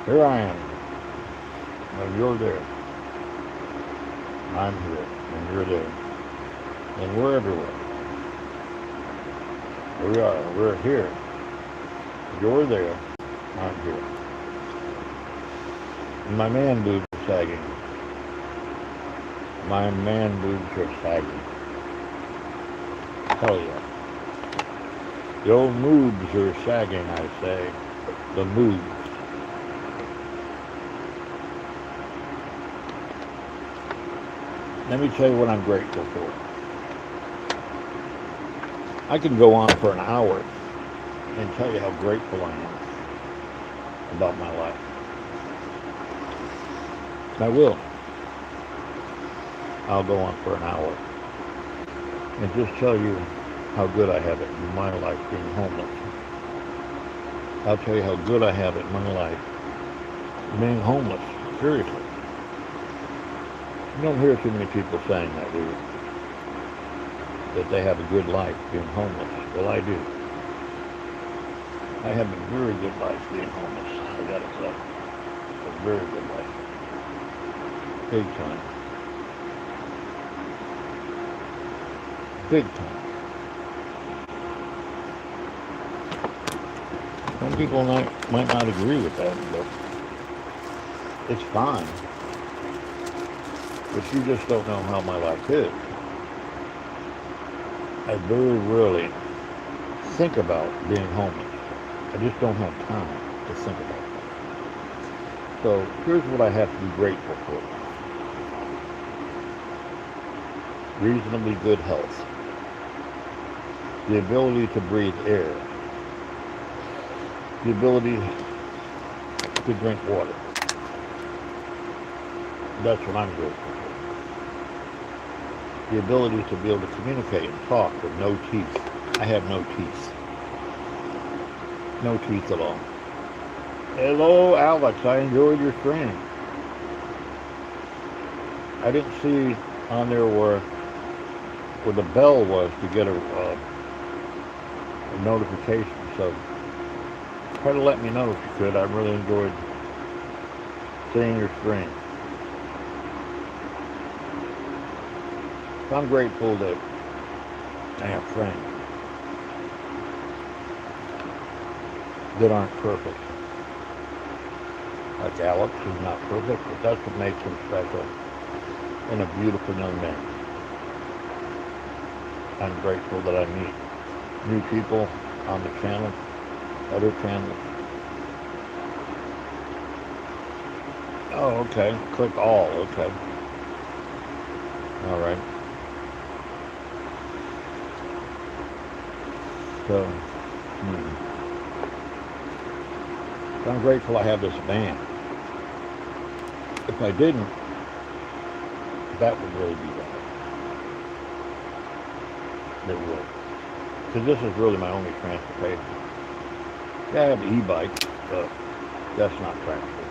Here I am. Well, you're there. I'm here. And you're there. And we're everywhere. We are. We're here. You're there. I'm here. And my man boobs are sagging. My man boobs are sagging. Hell yeah. The old moobs are sagging, I say. The moobs. Let me tell you what I'm grateful for. I can go on for an hour and tell you how grateful I am about my life. I will. I'll go on for an hour and just tell you how good I have it in my life being homeless. I'll tell you how good I have it in my life being homeless. Seriously. You don't hear too many people saying that, do you? That they have a good life being homeless. Well, I do. I have a very good life being homeless. I gotta say. A very good life. Big time. Big time. Some people might not agree with that, but it's fine. But you just don't know how my life is. I very rarely think about being homeless. I just don't have time to think about it. So here's what I have to be grateful for. Reasonably good health. The ability to breathe air. The ability to drink water. That's what I'm grateful for. The ability to be able to communicate and talk with no teeth. I have no teeth. No teeth at all. Hello, Alex. I enjoyed your stream. I didn't see on there where the bell was to get a notification. So try to let me know if you could. I really enjoyed seeing your stream. I'm grateful that I have friends that aren't perfect. Like Alex, who's not perfect, but that's what makes him special and a beautiful young man. I'm grateful that I meet new people on the channel, other channels. Oh, okay. Click all. Okay. All right. So, I'm grateful I have this van. If I didn't, that would really be bad. It would. Because this is really my only transportation. Yeah, I have an e-bike, but that's not practical.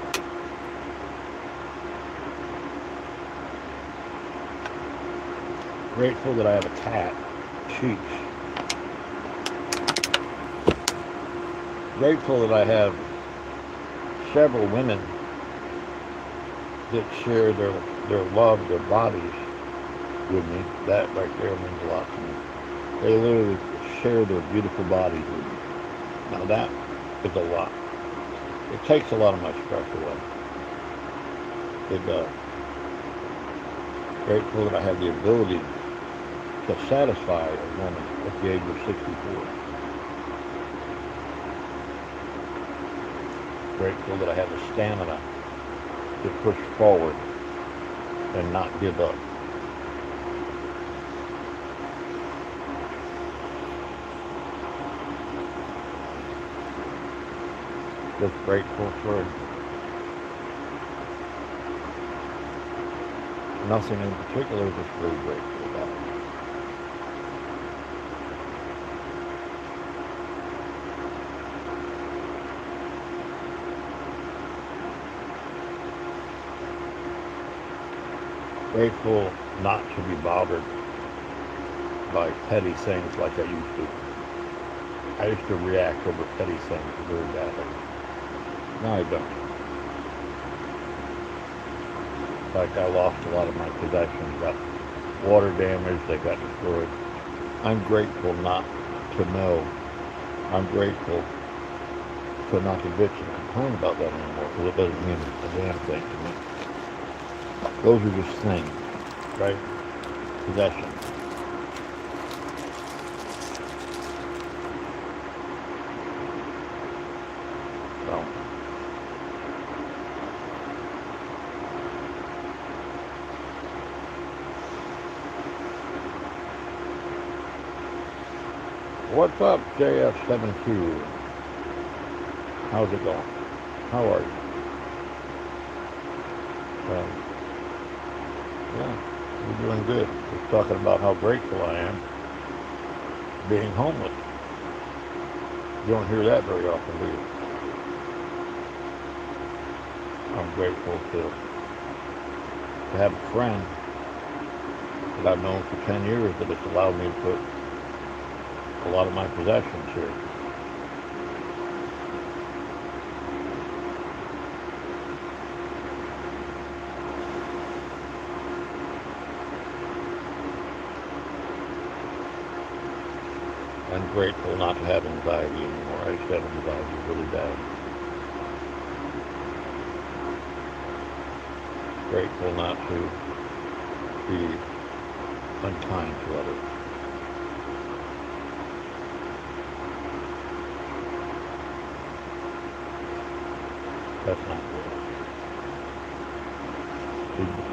Grateful that I have a cat, Cheeks. Grateful that I have several women that share their love, their bodies with me. That right there means a lot to me. They literally share their beautiful bodies with me. Now that is a lot. It takes a lot of my stress away. It does. Grateful that I have the ability to satisfy a woman at the age of 64. Grateful that I have the stamina to push forward and not give up. Just grateful for nothing in particular, just really grateful about it. Grateful not to be bothered by petty things like I used to. I used to react over petty things very badly. No, I don't. Like I lost a lot of my possessions, got water damage, they got destroyed. I'm grateful not to know. I'm grateful to not to bitch and complain about that anymore because it doesn't mean a damn thing to me. Those are just things, right? Possessions. So, what's up, JF72? How's it going? How are you? Yeah, we're doing good. Just talking about how grateful I am being homeless. You don't hear that very often, do you? I'm grateful to have a friend that I've known for 10 years that has allowed me to put a lot of my possessions here. I'm grateful not to have anxiety anymore. I used to have anxiety really bad. Grateful not to be unkind to others. That's not good.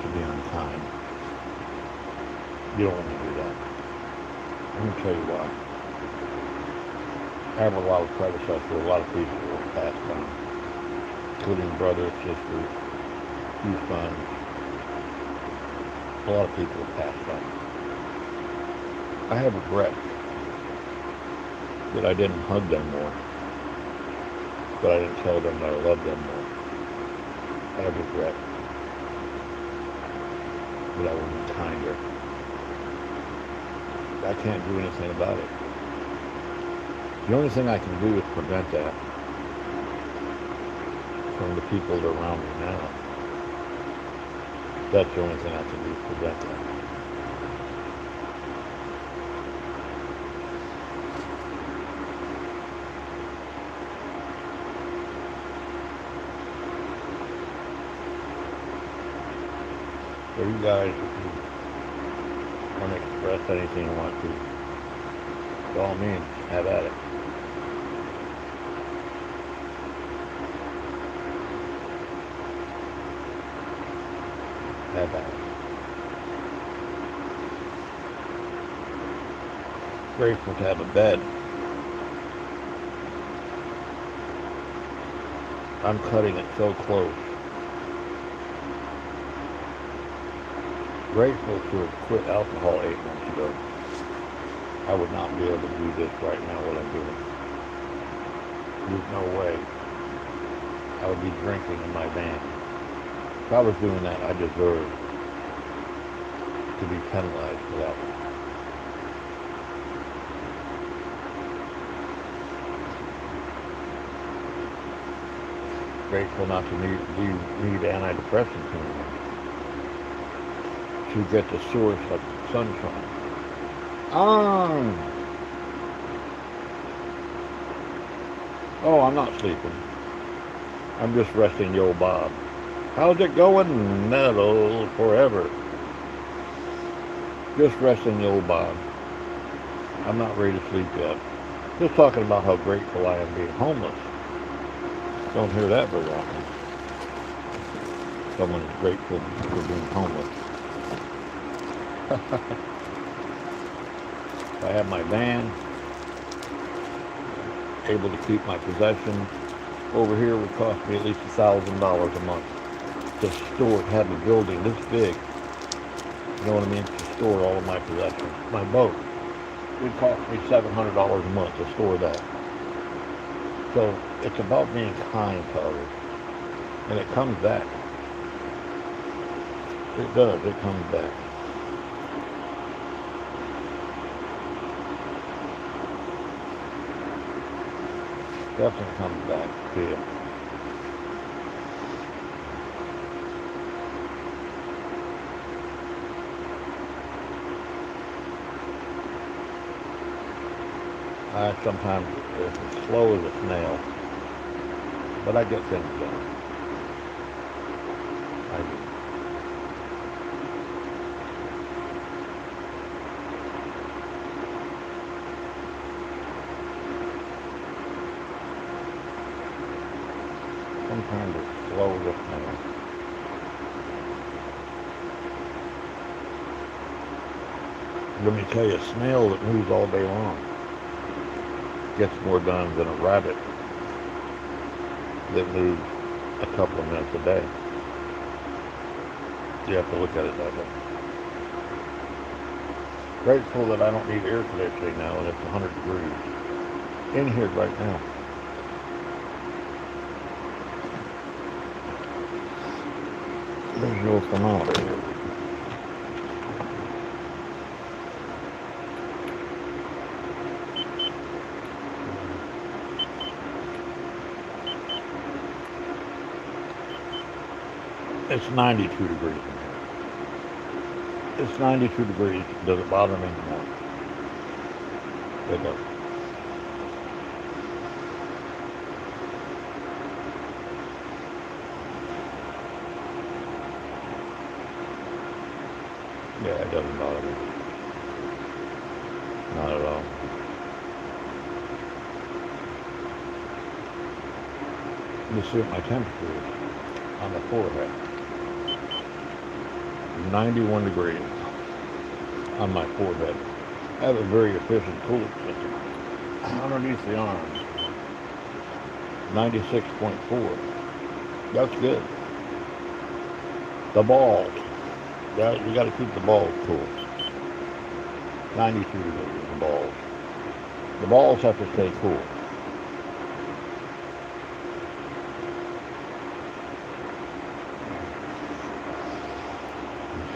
To be unkind. You don't want to do that. Let me tell you why. I have a lot of predecessors, a lot of people who have passed on, including brothers, sisters, few sons. A lot of people have passed on. I have regret that I didn't hug them more, that I didn't tell them that I loved them more. I have regret that I wasn't kinder. I can't do anything about it. The only thing I can do is prevent that from the people that are around me now. That's the only thing I can do is prevent that. So you guys, if you want to express anything you want to, by all means, have at it. Have at it. Grateful to have a bed. I'm cutting it so close. Grateful to have quit alcohol 8 months ago. I would not be able to do this right now, what I'm doing. There's no way. I would be drinking in my van. If I was doing that, I deserve to be penalized for that. Grateful not to need antidepressants anymore. To get the source of sunshine. Oh, I'm not sleeping. I'm just resting Yo Bob. How's it going? Metal forever. Just resting the old Bob. I'm not ready to sleep yet. Just talking about how grateful I am being homeless. Don't hear that very often. Someone is grateful for being homeless. I have my van, able to keep my possessions. Over here would cost me at least $1,000 a month to store, have a building this big. You know what I mean? To store all of my possessions. My boat would cost me $700 a month to store that. So it's about being kind to others. And it comes back. It does, it comes back. Definitely comes back to you. Sometimes it's as slow as a snail, but I get things done. I do. Sometimes it's slow as a snail. Let me tell you, a snail that moves all day long gets more done than a rabbit that moves a couple of minutes a day. You have to look at it that way. Grateful that I don't need air conditioning now and it's 100 degrees in here right now. There's no thermometer here. It's 92 degrees in here. It's 92 degrees. Does it bother me? No. It doesn't. Yeah, it doesn't bother me. Not at all. You see what my temperature is on the forehead. 91 degrees on my forehead. I have a very efficient cooling system. Underneath the arms, 96.4. That's good. The balls. You got to keep the balls cool. 92 degrees, the balls. The balls have to stay cool.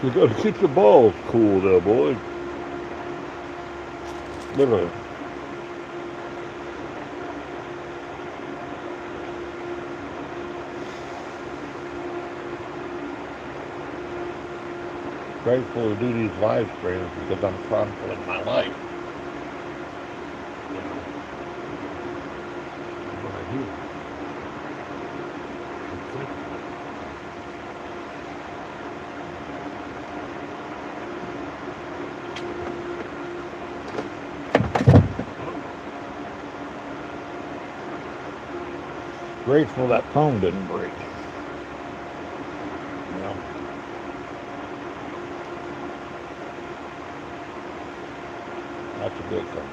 You got to keep the balls cool there, boy. Literally. Grateful to do these live streams because I'm chronicling my life. What I do. Grateful that phone didn't break. You know? That's a good thing.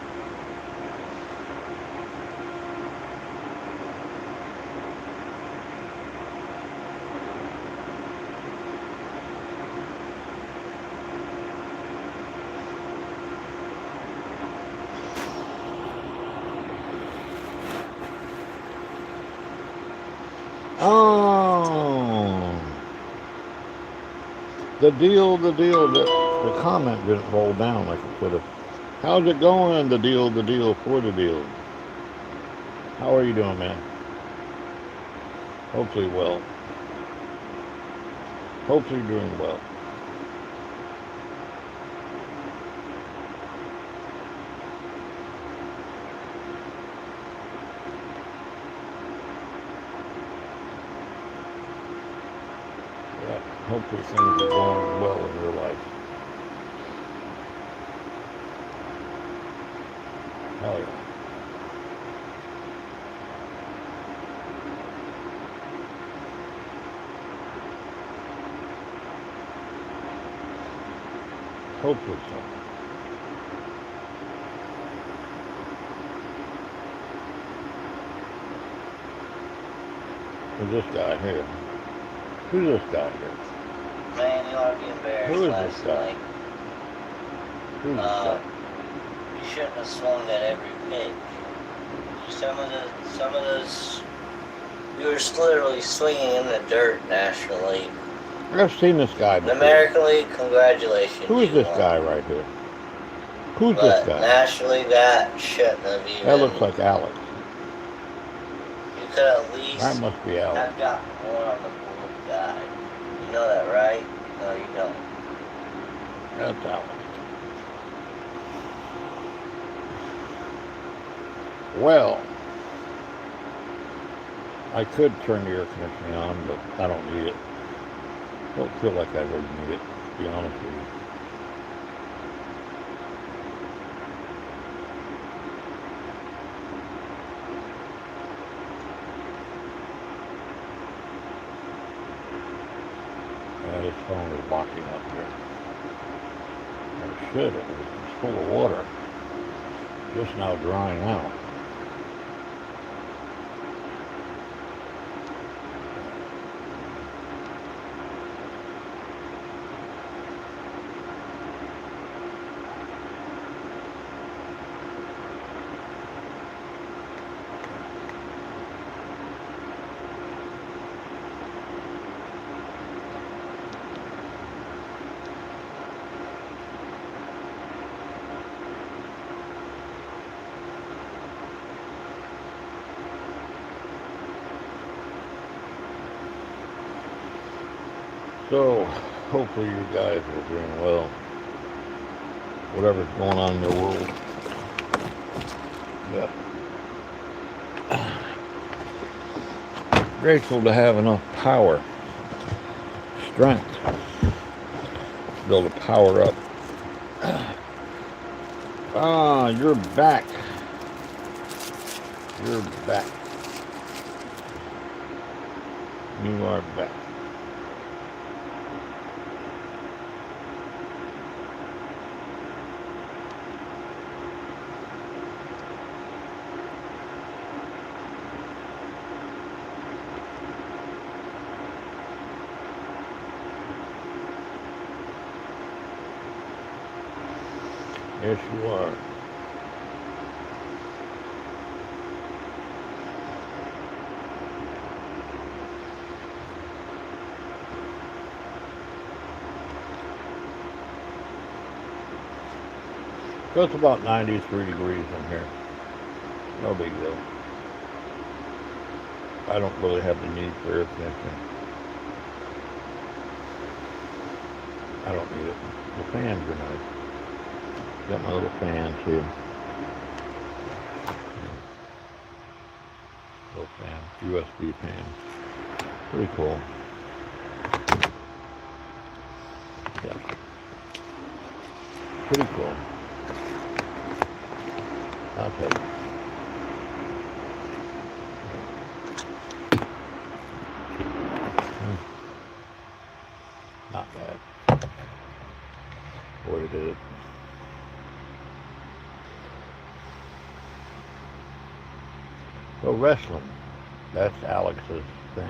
Oh, the deal, the comment didn't roll down like it could have. How's it going, the deal, for the deal? How are you doing, man? Hopefully well. Hopefully you're doing well. Yeah, hopefully things are going well in your life. Hell yeah. Hopefully so. Who's this guy here? Who's this guy here? Man, you ought to be embarrassed. Who is last this guy? night. Who's this guy? You shouldn't have swung at every pitch. Some of those, you were literally swinging in the dirt, National League. I've seen this guy before. The American League, congratulations. Who is you this won. guy right here? Who's But this guy? National League, that shouldn't have even. That looks like Alex. You could at least That must be Alex. have got more on the board guy. You know that, right? No, you don't. That's Alex. Well, I could turn the air conditioning on, but I don't need it. Don't feel like I really need it, to be honest with you. Yeah, this phone is locking up here. Or should it? It's full of water. Just now drying out. So, hopefully you guys are doing well. Whatever's going on in the world. Yep. Grateful to have enough power, strength, to be able to power up. Ah, you're back. You're back. You are back. Yes, you are. So it's about 93 degrees in here. No big deal. I don't really have the need for air conditioning. I don't need it. The fans are nice. Got my little fans here. Little fan, USB fan. Pretty cool. Yeah. Pretty cool. I'll take it. Not bad. What it is. So wrestling, that's Alex's thing.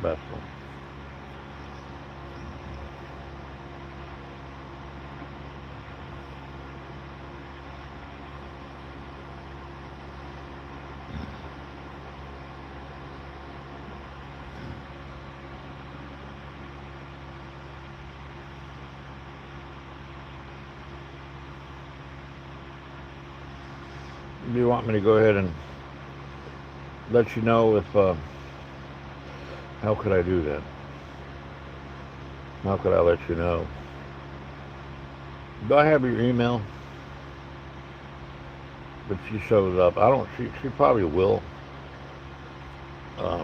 Wrestling. Do you want me to go ahead and let you know if, how could I do that? How could I let you know? Do I have your email? But she shows up. I don't, she probably will.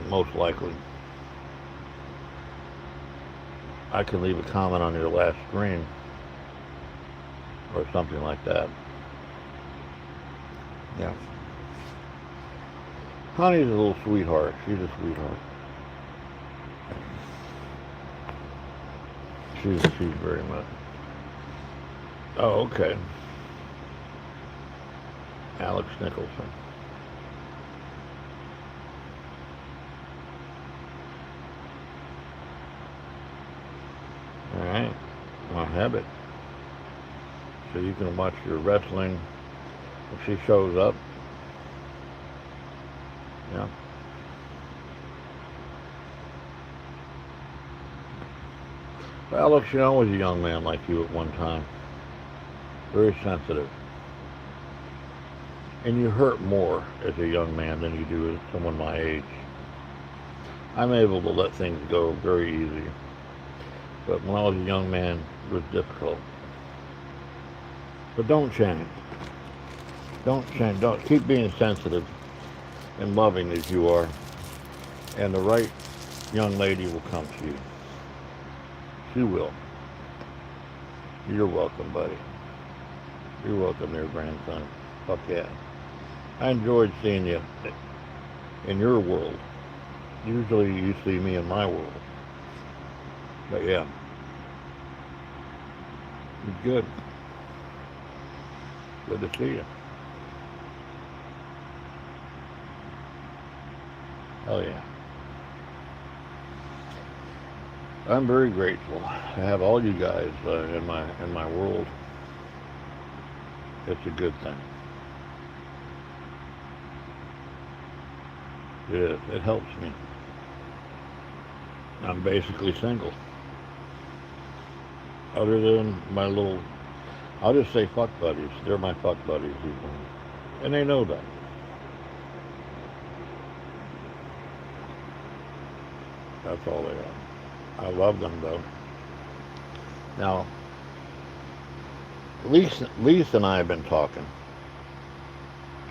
Most likely. I can leave a comment on your last stream. Or something like that. Yeah. Honey's a little sweetheart. She's a sweetheart. She's very much. Oh, okay. Alex Nicholson. All right. I'll have it. So you can watch your wrestling if she shows up. Yeah. Well, Alex, you know, I was a young man like you at one time. Very sensitive. And you hurt more as a young man than you do as someone my age. I'm able to let things go very easy. But when I was a young man, it was difficult. But don't change. Don't change. Don't keep being sensitive and loving as you are, and the right young lady will come to you. She will. You're welcome, buddy. You're welcome there, grandson. Fuck yeah. I enjoyed seeing you in your world. Usually you see me in my world. But yeah, it's good. Good to see you. Oh yeah. I'm very grateful to have all you guys in my world. It's a good thing. It is. It helps me. I'm basically single. Other than my little, I'll just say fuck buddies. They're my fuck buddies, and they know that. That's all they are. I love them though. Now, Lisa and I have been talking.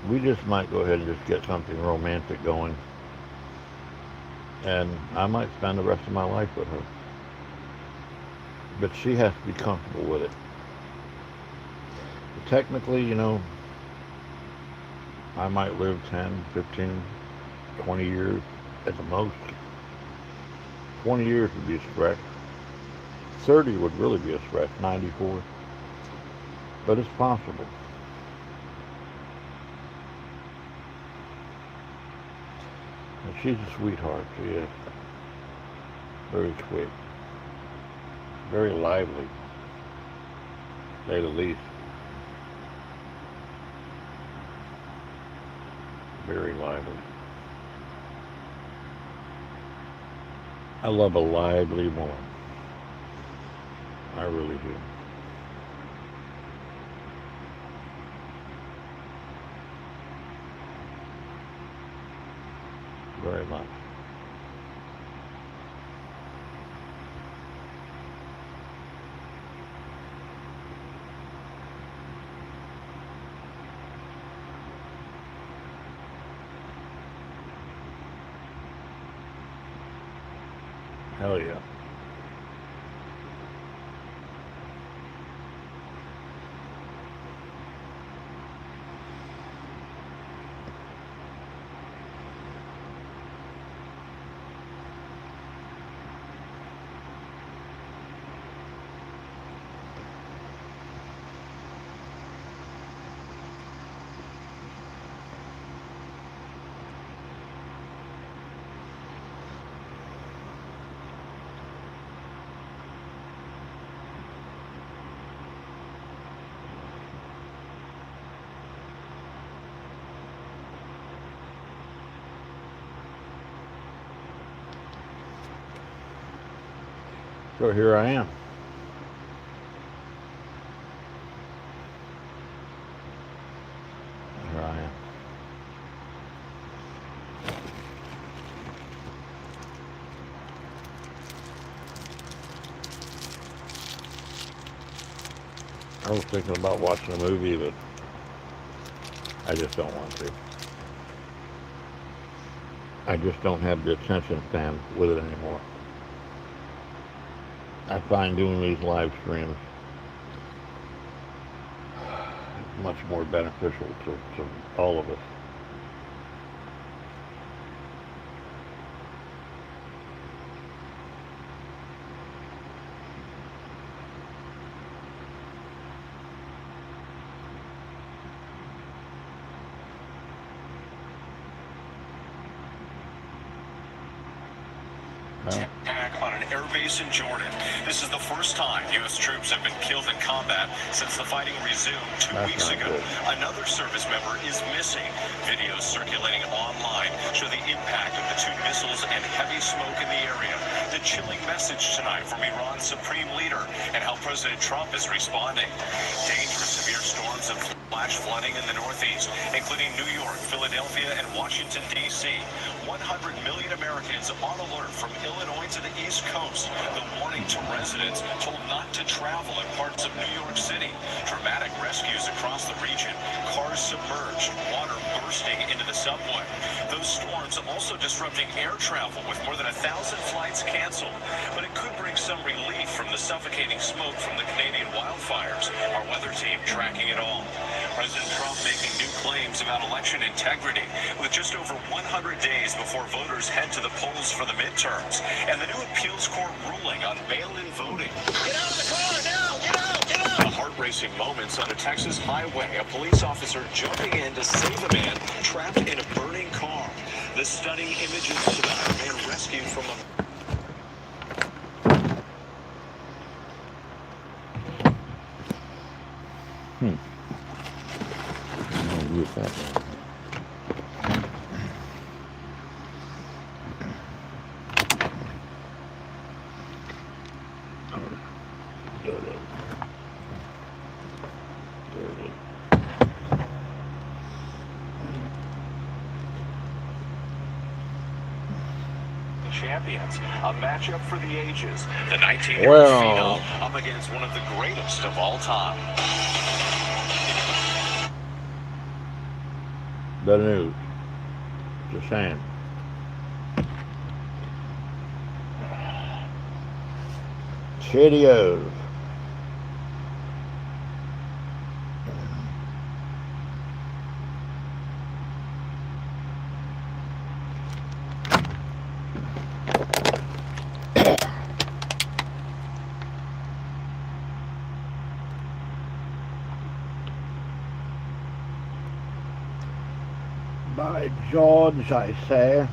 We just might go ahead and just get something romantic going, and I might spend the rest of my life with her. But she has to be comfortable with it. Technically, I might live 10, 15, 20 years at the most. 20 years would be a stretch. 30 would really be a stretch, 94. But it's possible. And she's a sweetheart. She is. Very sweet. Very lively, to say the least. Very lively. I love a lively woman. I really do. Very much. Hell yeah. So here I am. Here I am. I was thinking about watching a movie, but I just don't want to. I just don't have the attention span with it anymore. I find doing these live streams much more beneficial to all of us. Attack on an air base in Jordan. This is the first time U.S. troops have been killed in combat since the fighting resumed 2 weeks ago. Good. Another service member is missing. Videos circulating online show the impact of the 2 missiles and heavy smoke in the area. The chilling message tonight from Iran's supreme leader and how President Trump is responding. Dangerous severe storms and flash flooding in the Northeast, including New York, Philadelphia, and Washington, D.C. 100 million Americans on alert from Illinois to the East Coast. The warning to residents told not to travel in parts of New York City. Dramatic rescues across the region. Cars submerged, water bursting into the subway. Those storms also disrupting air travel with more than 1,000 flights canceled. But it could bring some relief from the suffocating smoke from the Canadian wildfires. Our weather team tracking it all. President Trump making new claims about election integrity with just over 100 days before voters head to the polls for the midterms. And the new appeals court ruling on mail-in voting. Get out of the car now! Get out! Get out! The heart-racing moments on a Texas highway. A police officer jumping in to save a man trapped in a burning car. The stunning images tonight. A man rescued from a... Use that one. There it is. There it is. Champions, a matchup for the ages. The 19-year-old Well, phenom up against one of the greatest of all time. the news. It's a shame. Cheerios. By George, I say.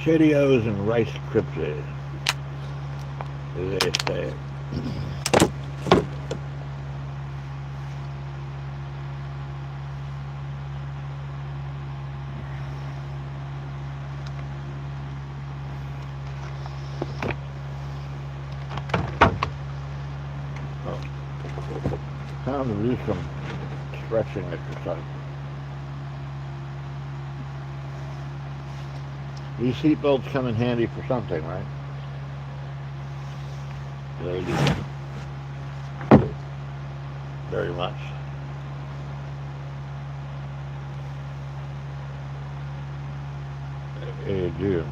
Cheerios and Rice Krispies, as they say. Time to do some stretching exercise. These seatbelts come in handy for something, right? They do. Very much. They do.